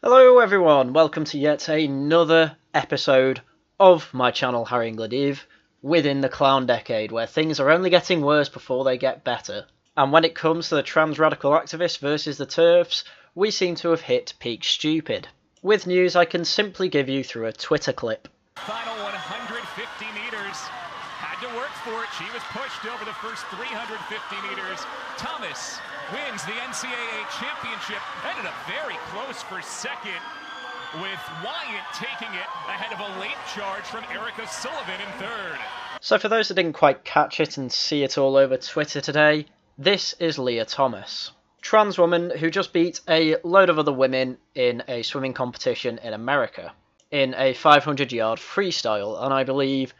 Hello everyone, welcome to yet another episode of my channel Haryan Gláeddyv within the clown decade, where things are only getting worse before they get better. And when it comes to the trans radical activists versus the TERFs, we seem to have hit peak stupid. With news I can simply give you through a Twitter clip. Final 150 meters. Had to work for it. She was pushed over the first 350 meters. Thomas wins the NCAA championship. Ended up very close for second, with Wyatt taking it ahead of a late charge from Erica Sullivan in third. So for those that didn't quite catch it and see it all over Twitter today, this is Lia Thomas. Trans woman who just beat a load of other women in a swimming competition in America in a 500-yard freestyle, and I believe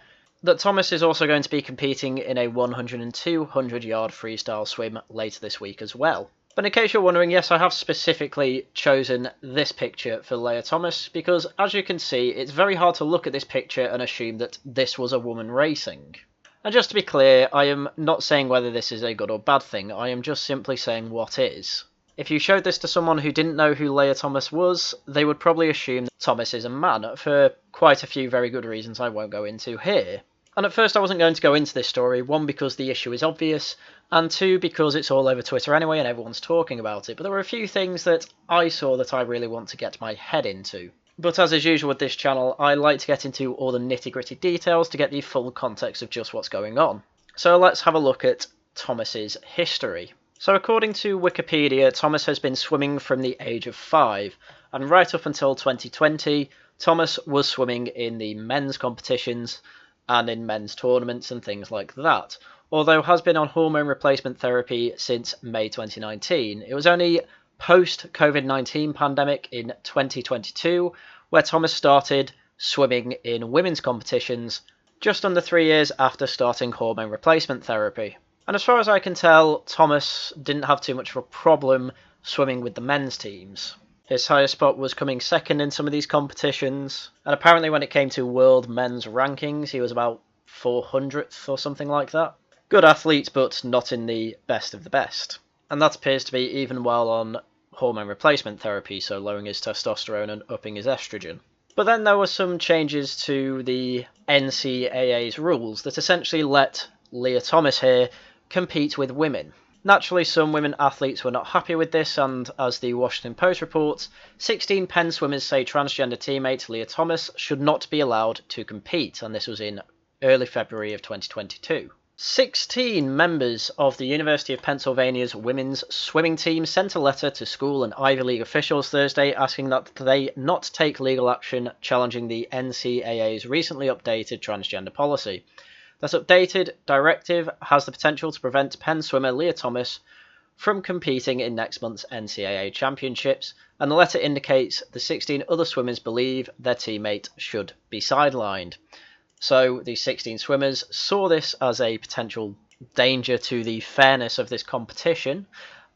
that Thomas is also going to be competing in a 100 and 200-yard freestyle swim later this week as well. But in case you're wondering, yes, I have specifically chosen this picture for Lia Thomas because, as you can see, it's very hard to look at this picture and assume that this was a woman racing. And just to be clear, I am not saying whether this is a good or bad thing, I am just simply saying what is. If you showed this to someone who didn't know who Lia Thomas was, they would probably assume that Thomas is a man, for quite a few very good reasons I won't go into here. And at first I wasn't going to go into this story, one because the issue is obvious, and two because it's all over Twitter anyway and everyone's talking about it, but there were a few things that I saw that I really want to get my head into. But as is usual with this channel, I like to get into all the nitty-gritty details to get the full context of just what's going on. So let's have a look at Thomas's history. So according to Wikipedia, Thomas has been swimming from the age of 5, and right up until 2020, Thomas was swimming in the men's competitions and in men's tournaments and things like that, although has been on hormone replacement therapy since May 2019. It was only post-COVID-19 pandemic in 2022 where Thomas started swimming in women's competitions, just under 3 years after starting hormone replacement therapy. And as far as I can tell, Thomas didn't have too much of a problem swimming with the men's teams. His highest spot was coming second in some of these competitions, and apparently when it came to world men's rankings, he was about 400th or something like that. Good athlete, but not in the best of the best. And that appears to be even while on hormone replacement therapy, so lowering his testosterone and upping his estrogen. But then there were some changes to the NCAA's rules that essentially let Lia Thomas here compete with women. Naturally, some women athletes were not happy with this, and as the Washington Post reports, 16 Penn swimmers say transgender teammate Lia Thomas should not be allowed to compete, and this was in early February of 2022. 16 members of the University of Pennsylvania's women's swimming team sent a letter to school and Ivy League officials Thursday asking that they not take legal action challenging the NCAA's recently updated transgender policy. This updated directive has the potential to prevent Penn swimmer Lia Thomas from competing in next month's NCAA championships, and the letter indicates the 16 other swimmers believe their teammate should be sidelined. So the 16 swimmers saw this as a potential danger to the fairness of this competition,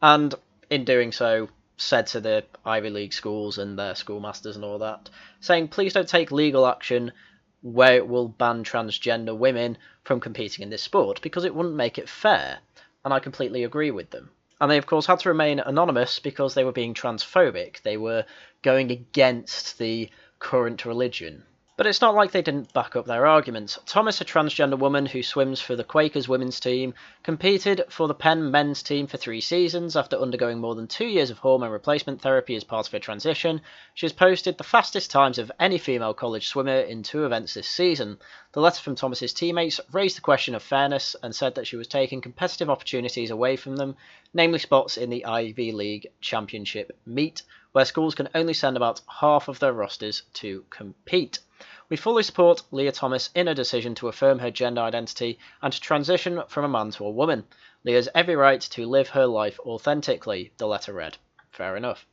and in doing so said to the Ivy League schools and their schoolmasters and all that, saying please don't take legal action where it will ban transgender women from competing in this sport, because it wouldn't make it fair, and I completely agree with them. And they of course had to remain anonymous because they were being transphobic, they were going against the current religion. But it's not like they didn't back up their arguments. Thomas, a transgender woman who swims for the Quakers women's team, competed for the Penn men's team for 3 seasons after undergoing more than 2 years of hormone replacement therapy as part of her transition. She has posted the fastest times of any female college swimmer in 2 events this season. The letter from Thomas's teammates raised the question of fairness and said that she was taking competitive opportunities away from them, namely spots in the Ivy League championship meet, where schools can only send about half of their rosters to compete. We fully support Lia Thomas in her decision to affirm her gender identity and to transition from a man to a woman. Lia has every right to live her life authentically, the letter read. Fair enough.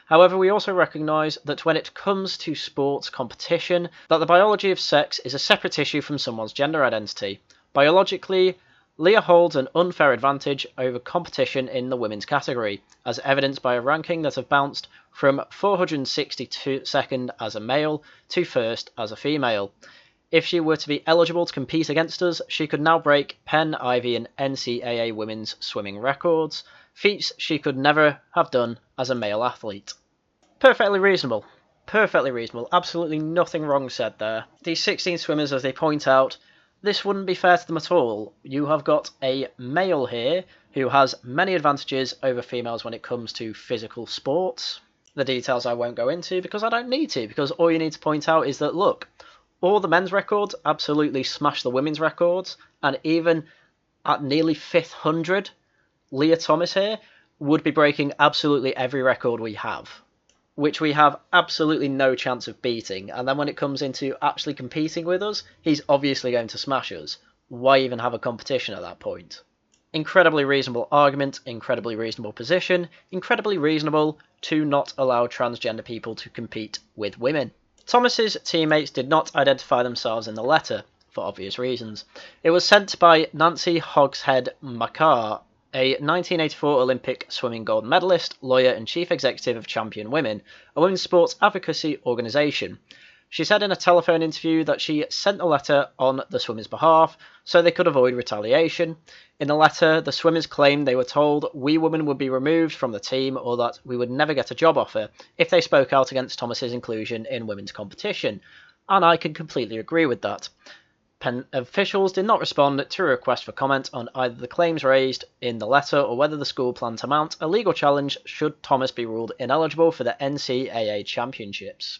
However, we also recognise that when it comes to sports competition, that the biology of sex is a separate issue from someone's gender identity. Biologically, Lia holds an unfair advantage over competition in the women's category, as evidenced by a ranking that have bounced from 462nd as a male to 1st as a female. If she were to be eligible to compete against us, she could now break Penn, Ivy and NCAA women's swimming records, feats she could never have done as a male athlete. Perfectly reasonable. Perfectly reasonable. Absolutely nothing wrong said there. These 16 swimmers, as they point out, this wouldn't be fair to them at all. You have got a male here who has many advantages over females when it comes to physical sports. The details I won't go into because I don't need to, because all you need to point out is that, look, all the men's records absolutely smash the women's records, and even at nearly 500, Leah Thomas here would be breaking absolutely every record we have, which we have absolutely no chance of beating. And then when it comes into actually competing with us, he's obviously going to smash us. Why even have a competition at that point? Incredibly reasonable argument, incredibly reasonable position, incredibly reasonable to not allow transgender people to compete with women. Thomas's teammates did not identify themselves in the letter, for obvious reasons. It was sent by Nancy Hogshead Makar, a 1984 Olympic swimming gold medalist, lawyer and chief executive of Champion Women, a women's sports advocacy organisation. She said in a telephone interview that she sent the letter on the swimmers' behalf so they could avoid retaliation. In the letter, the swimmers claimed they were told we women would be removed from the team or that we would never get a job offer if they spoke out against Thomas's inclusion in women's competition, and I can completely agree with that. Penn officials did not respond to a request for comment on either the claims raised in the letter or whether the school planned to mount a legal challenge should Thomas be ruled ineligible for the NCAA championships.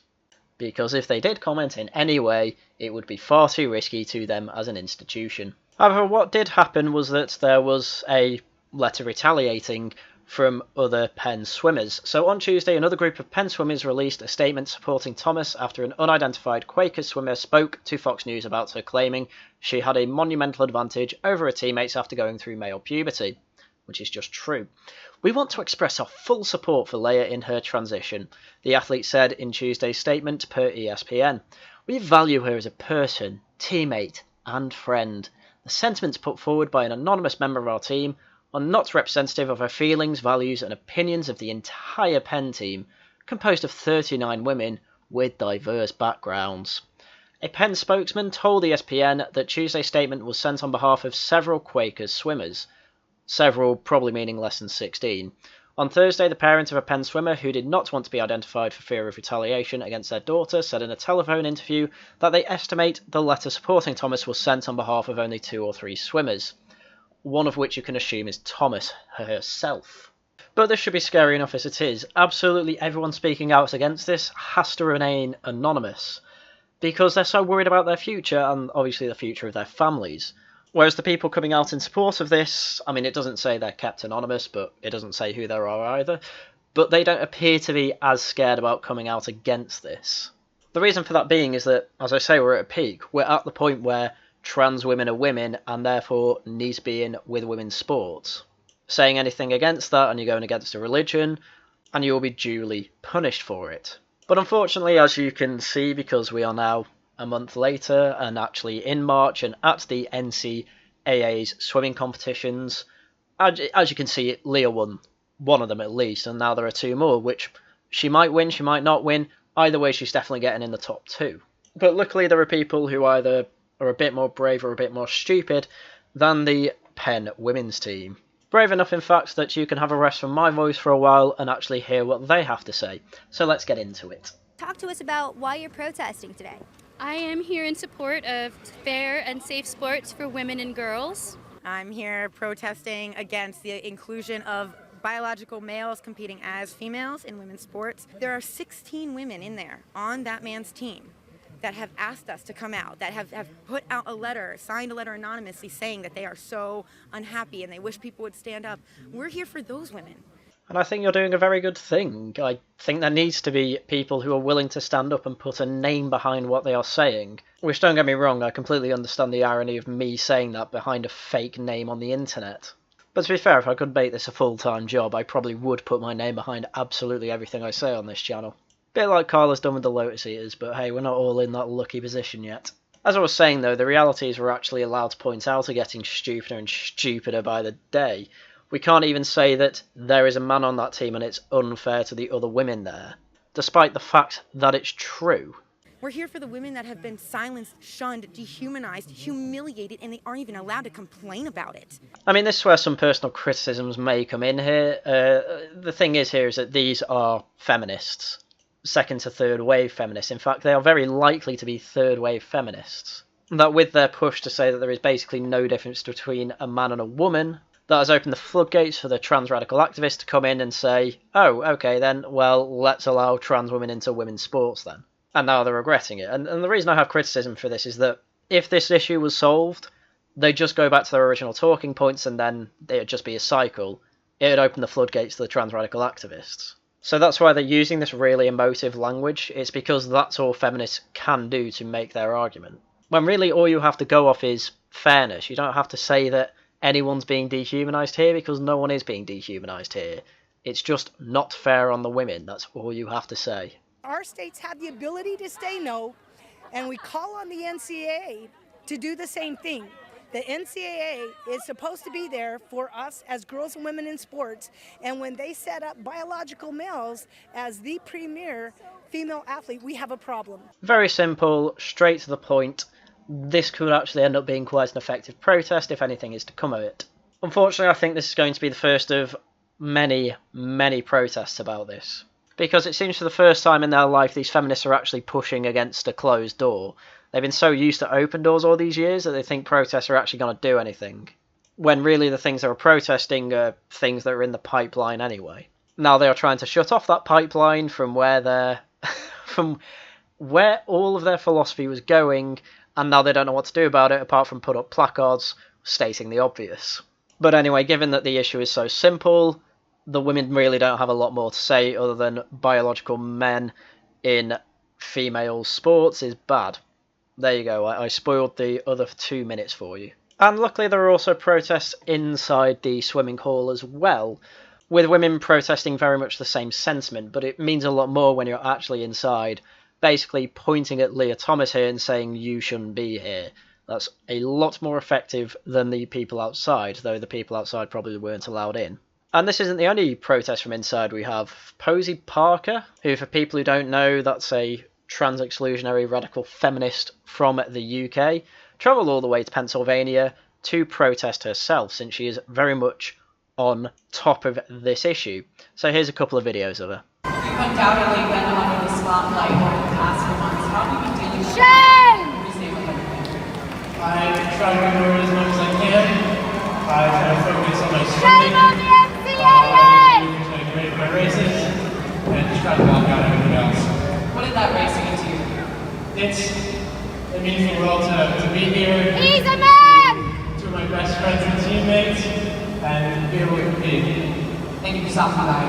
Because if they did comment in any way, it would be far too risky to them as an institution. However, what did happen was that there was a letter retaliating from other Penn swimmers. So on Tuesday, another group of Penn swimmers released a statement supporting Thomas after an unidentified Quaker swimmer spoke to Fox News about her claiming she had a monumental advantage over her teammates after going through male puberty, which is just true. We want to express our full support for Leah in her transition, the athlete said in Tuesday's statement per ESPN. We value her as a person, teammate, and friend. The sentiments put forward by an anonymous member of our team are not representative of her feelings, values, and opinions of the entire Penn team, composed of 39 women with diverse backgrounds. A Penn spokesman told ESPN that Tuesday's statement was sent on behalf of several Quakers swimmers. Several probably meaning less than 16. On Thursday, the parent of a Penn swimmer who did not want to be identified for fear of retaliation against their daughter said in a telephone interview that they estimate the letter supporting Thomas was sent on behalf of only 2 or 3 swimmers, one of which you can assume is Thomas herself. But this should be scary enough as it is. Absolutely everyone speaking out against this has to remain anonymous, because they're so worried about their future and obviously the future of their families. Whereas the people coming out in support of this, I mean, it doesn't say they're kept anonymous, but it doesn't say who they are either, but they don't appear to be as scared about coming out against this. The reason for that being is that, as I say, we're at a peak. We're at the point where trans women are women and therefore need to be in with women's sports. Saying anything against that and you're going against a religion, and you will be duly punished for it. But unfortunately, as you can see, because we are now a month later and actually in March and at the NCAA's swimming competitions, as you can see, Leah won one of them at least, and now there are 2 more, which she might win, she might not win. Either way, she's definitely getting in the top 2. But luckily there are people who either are a bit more brave or a bit more stupid than the Penn women's team. Brave enough, in fact, that you can have a rest from my voice for a while and actually hear what they have to say. So let's get into it. Talk to us about why you're protesting today. I am here in support of fair and safe sports for women and girls. I'm here protesting against the inclusion of biological males competing as females in women's sports. There are 16 women in there on that man's team that have asked us to come out, that have put out a letter, signed a letter anonymously saying that they are so unhappy and they wish people would stand up. We're here for those women. And I think you're doing a very good thing. I think there needs to be people who are willing to stand up and put a name behind what they are saying. Which, don't get me wrong, I completely understand the irony of me saying that behind a fake name on the internet. But to be fair, if I could make this a full-time job, I probably would put my name behind absolutely everything I say on this channel. Bit like Carla's done with the Lotus Eaters, but hey, we're not all in that lucky position yet. As I was saying though, the realities we're actually allowed to point out are getting stupider and stupider by the day. We can't even say that there is a man on that team and it's unfair to the other women there, despite the fact that it's true. We're here for the women that have been silenced, shunned, dehumanized, humiliated, and they aren't even allowed to complain about it. I mean, this is where some personal criticisms may come in here. The thing is here is that these are feminists. second to third wave feminists. In fact, they are very likely to be third wave feminists. That with their push to say that there is basically no difference between a man and a woman, that has opened the floodgates for the trans radical activists to come in and say, oh, okay then, well, let's allow trans women into women's sports then. And now they're regretting it. And the reason I have criticism for this is that if this issue was solved, they'd just go back to their original talking points and then it'd just be a cycle. It'd open the floodgates to the trans radical activists. So that's why they're using this really emotive language. It's because that's all feminists can do to make their argument. When really all you have to go off is fairness. You don't have to say that anyone's being dehumanised here, because no one is being dehumanised here. It's just not fair on the women. That's all you have to say. Our states have the ability to say no, and we call on the NCAA to do the same thing. The NCAA is supposed to be there for us as girls and women in sports, and when they set up biological males as the premier female athlete, we have a problem. Very simple, straight to the point. This could actually end up being quite an effective protest if anything is to come of it. Unfortunately, I think this is going to be the first of many, many protests about this. Because it seems for the first time in their life these feminists are actually pushing against a closed door. They've been so used to open doors all these years that they think protests are actually going to do anything. When really the things they are protesting are things that are in the pipeline anyway. Now they are trying to shut off that pipeline from where from where all of their philosophy was going, and now they don't know what to do about it apart from put up placards stating the obvious. But anyway, given that the issue is so simple, the women really don't have a lot more to say other than biological men in female sports is bad. There you go, I spoiled the other 2 minutes for you. And luckily there are also protests inside the swimming hall as well, with women protesting very much the same sentiment, but it means a lot more when you're actually inside, basically pointing at Leah Thomas here and saying you shouldn't be here. That's a lot more effective than the people outside, though the people outside probably weren't allowed in. And this isn't the only protest from inside. We have Posey Parker, who, for people who don't know, that's a trans-exclusionary radical feminist from the UK, travelled all the way to Pennsylvania to protest herself, since she is very much on top of this issue. So here's a couple of videos of her. You've undoubtedly been under the spotlight over the past few months. How have you been dealing with it? I try to ignore it as much as I can. I try to focus on my swimming. Try to grade my races, and just try to block out everything else. What did that race mean to you? It means the world to be here. He's a man! Two of my best friends and teammates, and be able to compete. Thank you for stopping by.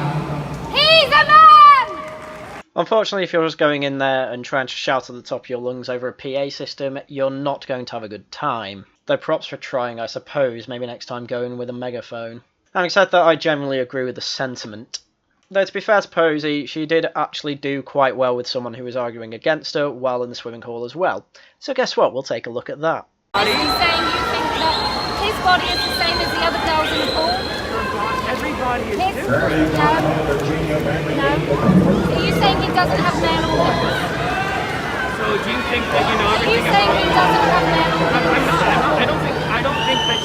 He's a man! Unfortunately, if you're just going in there and trying to shout at the top of your lungs over a PA system, you're not going to have a good time. Though props for trying, I suppose. Maybe next time go in with a megaphone. Having said that, I generally agree with the sentiment. Though to be fair to Posey, she did actually do quite well with someone who was arguing against her while in the swimming hall as well. So guess what? We'll take a look at that. Are you saying you think that his body is the same as the other girls in the pool? Everybody is His, no. Are you saying he doesn't have male organs? So do you think that Are you saying he doesn't have male organs? I don't think that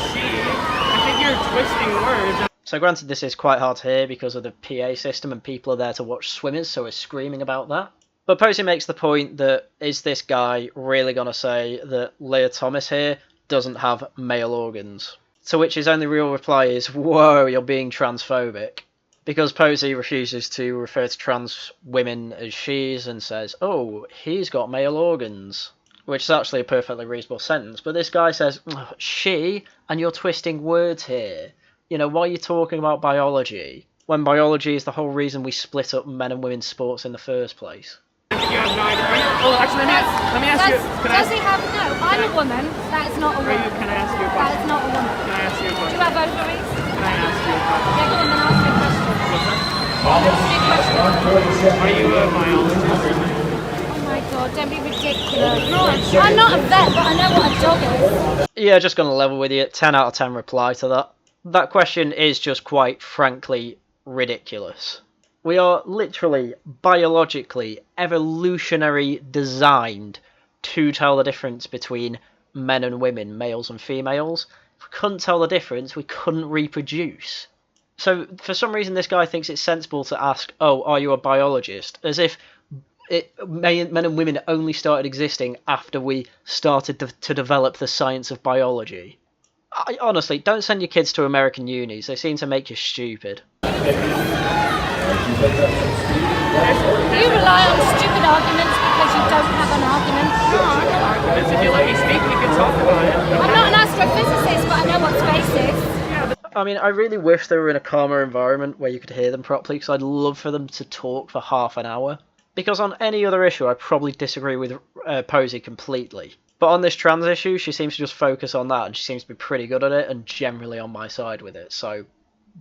I think you're twisting words. So granted, this is quite hard to hear because of the PA system and people are there to watch swimmers, so we're screaming about that. But Posey makes the point that, is this guy really going to say that Leah Thomas here doesn't have male organs? To which his only real reply is, whoa, you're being transphobic. Because Posey refuses to refer to trans women as she's and says, oh, he's got male organs. Which is actually a perfectly reasonable sentence. But this guy says, she, and you're twisting words here. You know, why are you talking about biology? When biology is the whole reason we split up men and women's sports in the first place. You have no idea. Oh, actually, let me ask you. Does he have no? I'm a woman. That is not a woman. Can I ask you a That question? is not a woman. Can I ask you a Do question? you have ovaries? Can I ask you a question? Yeah, go on then ask me a question. Ask me a question. Are you a biologist? Oh my god, don't be ridiculous. I'm not a vet, but I know what a dog is. Yeah, just going to level with you. 10 out of 10 reply to that. That question is just quite frankly ridiculous. We are literally, biologically, evolutionary designed to tell the difference between men and women, males and females. If we couldn't tell the difference, we couldn't reproduce. So for some reason this guy thinks it's sensible to ask, oh, are you a biologist? As if Men and women only started existing after we started to develop the science of biology. Honestly, don't send your kids to American unis. They seem to make you stupid. You rely on stupid arguments because you don't have an argument. No, I have arguments. If you let me speak, we can talk about it. I'm not an astrophysicist, but I know what space is. I mean, I really wish they were in a calmer environment where you could hear them properly, because I'd love for them to talk for half an hour. Because on any other issue, I probably disagree with Posey completely. But on this trans issue, she seems to just focus on that, and she seems to be pretty good at it, and generally on my side with it. So,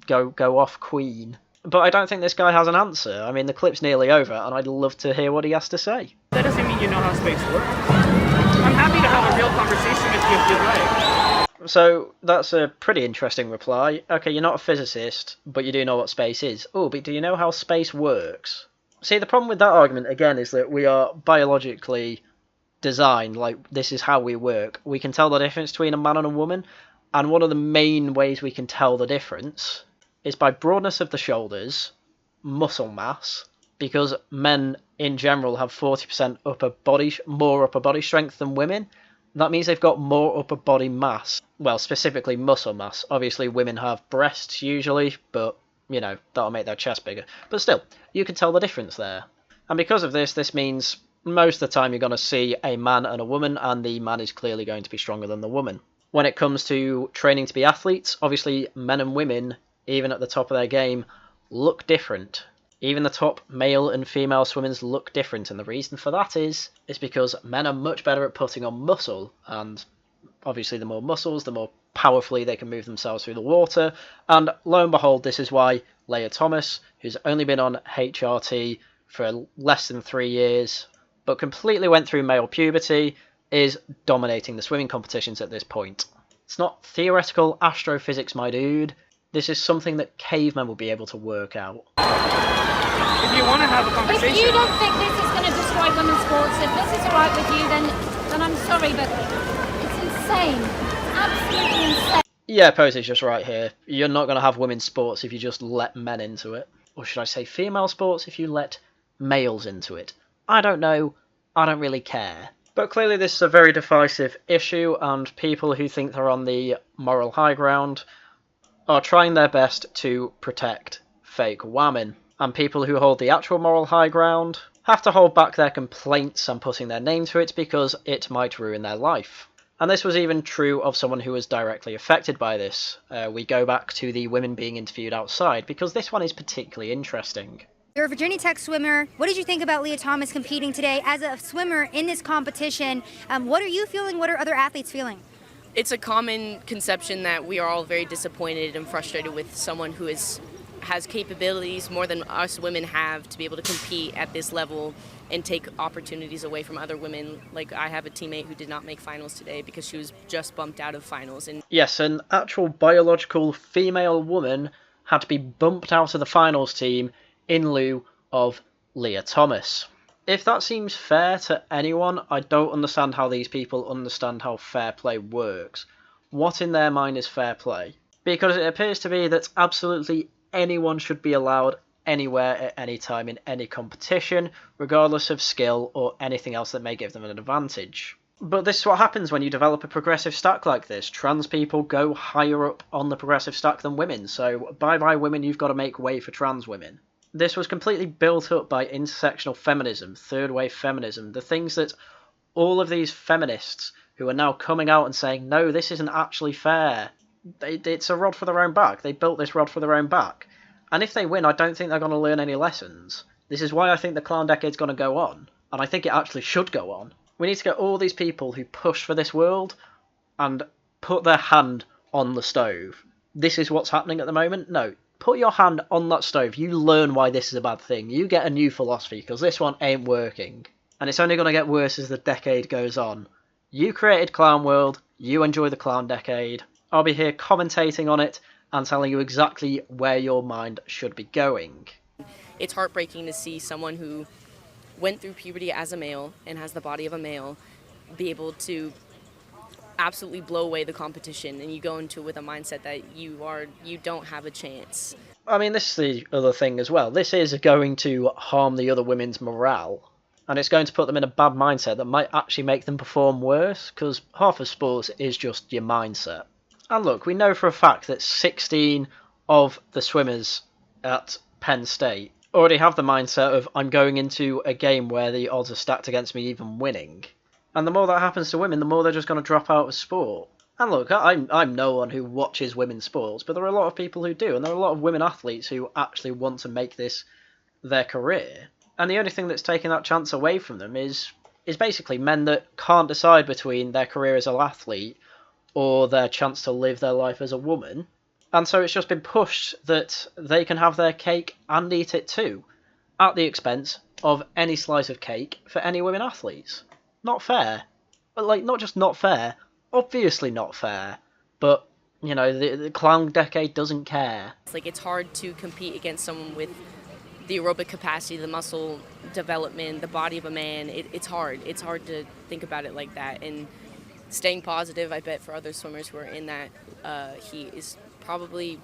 go off, Queen. But I don't think this guy has an answer. I mean, the clip's nearly over, and I'd love to hear what he has to say. That doesn't mean you know how space works. I'm happy to have a real conversation with you if you'd like. So, that's a pretty interesting reply. Okay, you're not a physicist, but you do know what space is. Oh, but do you know how space works? See, the problem with that argument, again, is that we are biologically designed, like, this is how we work. We can tell the difference between a man and a woman, and one of the main ways we can tell the difference is by broadness of the shoulders, muscle mass, because men in general have 40% more upper body strength than women. That means they've got more upper body mass. Well, specifically muscle mass. Obviously, women have breasts usually, but, you know, that'll make their chest bigger. But still, you can tell the difference there. And because of this means most of the time you're going to see a man and a woman, and the man is clearly going to be stronger than the woman. When it comes to training to be athletes, obviously men and women, even at the top of their game, look different. Even the top male and female swimmers look different, and the reason for that is because men are much better at putting on muscle, and obviously the more muscles, the more powerfully they can move themselves through the water, and lo and behold, this is why Leah Thomas, who's only been on HRT for less than 3 years, but completely went through male puberty, is dominating the swimming competitions at this point. It's not theoretical astrophysics, my dude. This is something that cavemen will be able to work out. If you want to have a conversation... If you don't think this is going to destroy women's sports, if this is alright with you, then I'm sorry, but it's insane. It's absolutely insane. Yeah, Posey's just right here. You're not going to have women's sports if you just let men into it. Or should I say female sports if you let males into it? I don't know. I don't really care. But clearly this is a very divisive issue, and people who think they're on the moral high ground are trying their best to protect fake women. And people who hold the actual moral high ground have to hold back their complaints and putting their name to it because it might ruin their life. And this was even true of someone who was directly affected by this. We go back to the women being interviewed outside, because this one is particularly interesting. You're a Virginia Tech swimmer. What did you think about Leah Thomas competing today as a swimmer in this competition? What are you feeling? What are other athletes feeling? It's a common conception that we are all very disappointed and frustrated with someone who has capabilities more than us women have to be able to compete at this level and take opportunities away from other women. Like, I have a teammate who did not make finals today because she was just bumped out of finals. And yes, an actual biological female woman had to be bumped out of the finals team in lieu of Leah Thomas. If that seems fair to anyone, I don't understand how these people understand how fair play works. What in their mind is fair play? Because it appears to be that absolutely anyone should be allowed anywhere at any time in any competition, regardless of skill or anything else that may give them an advantage. But this is what happens when you develop a progressive stack like this. Trans people go higher up on the progressive stack than women, so bye-bye women, you've got to make way for trans women. This was completely built up by intersectional feminism, third-wave feminism, the things that all of these feminists who are now coming out and saying, no, this isn't actually fair. It's a rod for their own back. They built this rod for their own back. And if they win, I don't think they're going to learn any lessons. This is why I think the clown decade's going to go on. And I think it actually should go on. We need to get all these people who push for this world and put their hand on the stove. This is what's happening at the moment? No. Put your hand on that stove. You learn why this is a bad thing. You get a new philosophy, because this one ain't working. And it's only going to get worse as the decade goes on. You created Clown World. You enjoy the clown decade. I'll be here commentating on it and telling you exactly where your mind should be going. it's heartbreaking to see someone who went through puberty as a male and has the body of a male be able to absolutely blow away the competition, and you go into it with a mindset that you don't have a chance. I mean, this is the other thing as well. This is going to harm the other women's morale. And it's going to put them in a bad mindset that might actually make them perform worse, because half of sports is just your mindset. And look, we know for a fact that 16 of the swimmers at Penn State already have the mindset of, I'm going into a game where the odds are stacked against me even winning. And the more that happens to women, the more they're just going to drop out of sport. And look, I'm no one who watches women's sports, but there are a lot of people who do, and there are a lot of women athletes who actually want to make this their career. And the only thing that's taking that chance away from them is basically men that can't decide between their career as an athlete or their chance to live their life as a woman. And so it's just been pushed that they can have their cake and eat it too, at the expense of any slice of cake for any women athletes. Not fair. But, like, not just not fair, obviously not fair. But, you know, the clown decade doesn't care. It's hard to compete against someone with the aerobic capacity, the muscle development, the body of a man. It's hard. It's hard to think about it like that. And staying positive, I bet, for other swimmers who are in that heat is probably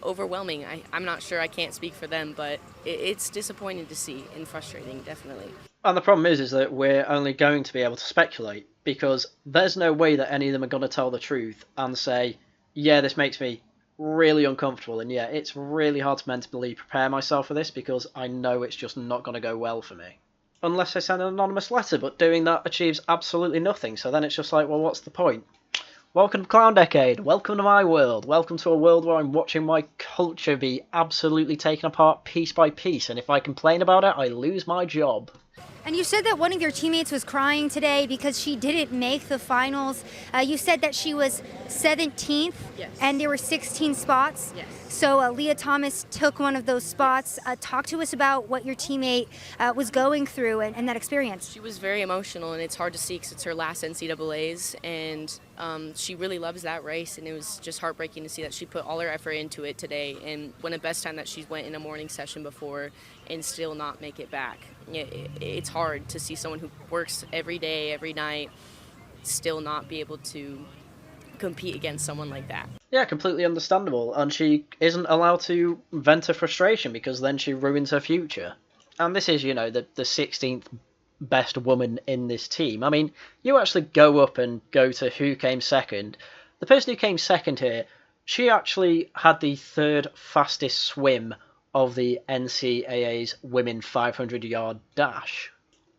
overwhelming. I'm not sure, I can't speak for them, but it's disappointing to see and frustrating, definitely. And the problem is that we're only going to be able to speculate, because there's no way that any of them are going to tell the truth and say, yeah, this makes me really uncomfortable, and yeah, it's really hard to mentally prepare myself for this because I know it's just not going to go well for me. Unless I send an anonymous letter, but doing that achieves absolutely nothing, so then it's just like, well, what's the point? Welcome to Clown Decade, welcome to my world, welcome to a world where I'm watching my culture be absolutely taken apart piece by piece, and if I complain about it, I lose my job. And you said that one of your teammates was crying today because she didn't make the finals. You said that she was 17th, yes, and there were 16 spots. Yes. So Leah Thomas took one of those spots. Talk to us about what your teammate was going through and that experience. She was very emotional, and it's hard to see because it's her last NCAAs, and she really loves that race, and it was just heartbreaking to see that she put all her effort into it today, and when the best time that she went in a morning session before and still not make it back. It's hard to see someone who works every day, every night, still not be able to compete against someone like that. Yeah, completely understandable, and she isn't allowed to vent her frustration because then she ruins her future. And this is, you know, the 16th best woman in this team. I mean, you actually go up and go to who came second. The person who came second here, she actually had the third fastest swim of the NCAA's women 500-yard dash.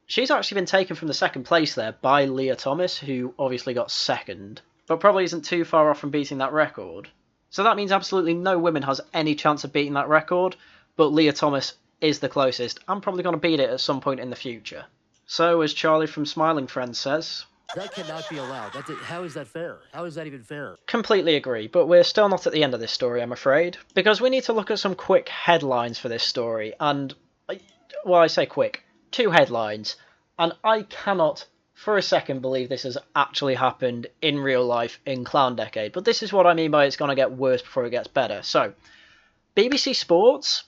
She's actually been taken from the second place there by Leah Thomas, who obviously got second, but probably isn't too far off from beating that record. So that means absolutely no woman has any chance of beating that record, but Leah Thomas is the closest, and probably going to beat it at some point in the future. So, as Charlie from Smiling Friends says, that cannot be allowed. How is that fair? How is that even fair? Completely agree, but we're still not at the end of this story, I'm afraid, because we need to look at some quick headlines for this story, and, well, I say quick, 2 headlines, and I cannot for a second believe this has actually happened in real life in Clown Decade, but this is what I mean by it's going to get worse before it gets better. So, BBC Sports,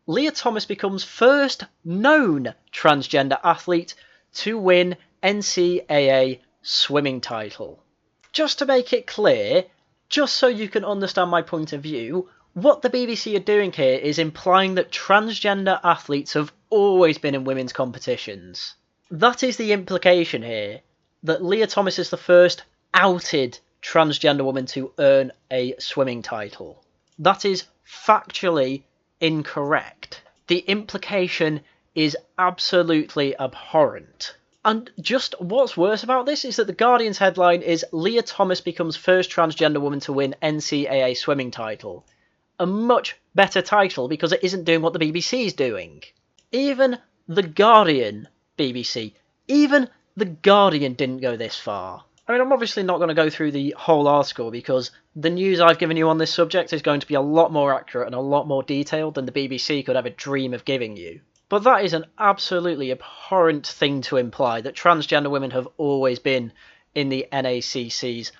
Leah Thomas becomes first known transgender athlete to win NCAA swimming title. Just to make it clear, just so you can understand my point of view, what the BBC are doing here is implying that transgender athletes have always been in women's competitions. That is the implication here, that Leah Thomas is the first outed transgender woman to earn a swimming title. That is factually incorrect. The implication is absolutely abhorrent. And just what's worse about this is that the Guardian's headline is Leah Thomas becomes first transgender woman to win NCAA swimming title. A much better title because it isn't doing what the BBC is doing. Even the Guardian BBC, even the Guardian didn't go this far. I mean, I'm obviously not going to go through the whole article because the news I've given you on this subject is going to be a lot more accurate and a lot more detailed than the BBC could ever dream of giving you. But that is an absolutely abhorrent thing to imply, that transgender women have always been in the NACC's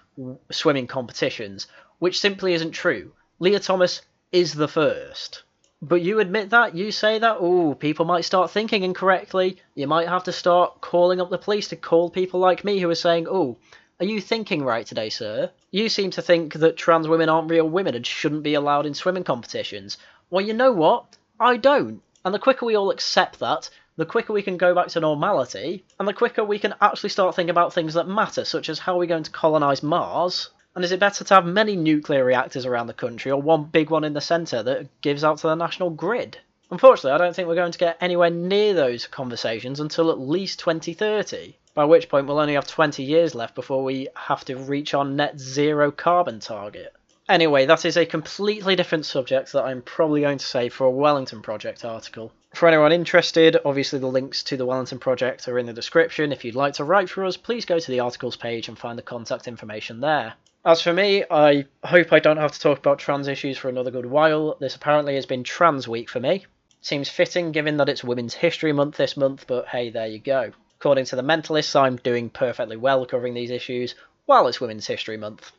swimming competitions, which simply isn't true. Leah Thomas is the first. But you admit that, you say that, ooh, people might start thinking incorrectly. You might have to start calling up the police to call people like me who are saying, ooh, are you thinking right today, sir? You seem to think that trans women aren't real women and shouldn't be allowed in swimming competitions. Well, you know what? I don't. And the quicker we all accept that, the quicker we can go back to normality, and the quicker we can actually start thinking about things that matter, such as how are we going to colonise Mars, and is it better to have many nuclear reactors around the country or one big one in the centre that gives out to the national grid? Unfortunately, I don't think we're going to get anywhere near those conversations until at least 2030, by which point we'll only have 20 years left before we have to reach our net zero carbon target. Anyway, that is a completely different subject that I'm probably going to save for a Wellington Project article. For anyone interested, obviously the links to the Wellington Project are in the description. If you'd like to write for us, please go to the articles page and find the contact information there. As for me, I hope I don't have to talk about trans issues for another good while. This apparently has been Trans Week for me. Seems fitting given that it's Women's History Month this month, but hey, there you go. According to the Mentalists, I'm doing perfectly well covering these issues while it's Women's History Month.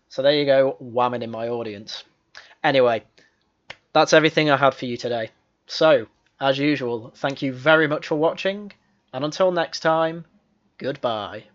So there you go, whamming in my audience. Anyway, that's everything I had for you today. So, as usual, thank you very much for watching, and until next time, goodbye.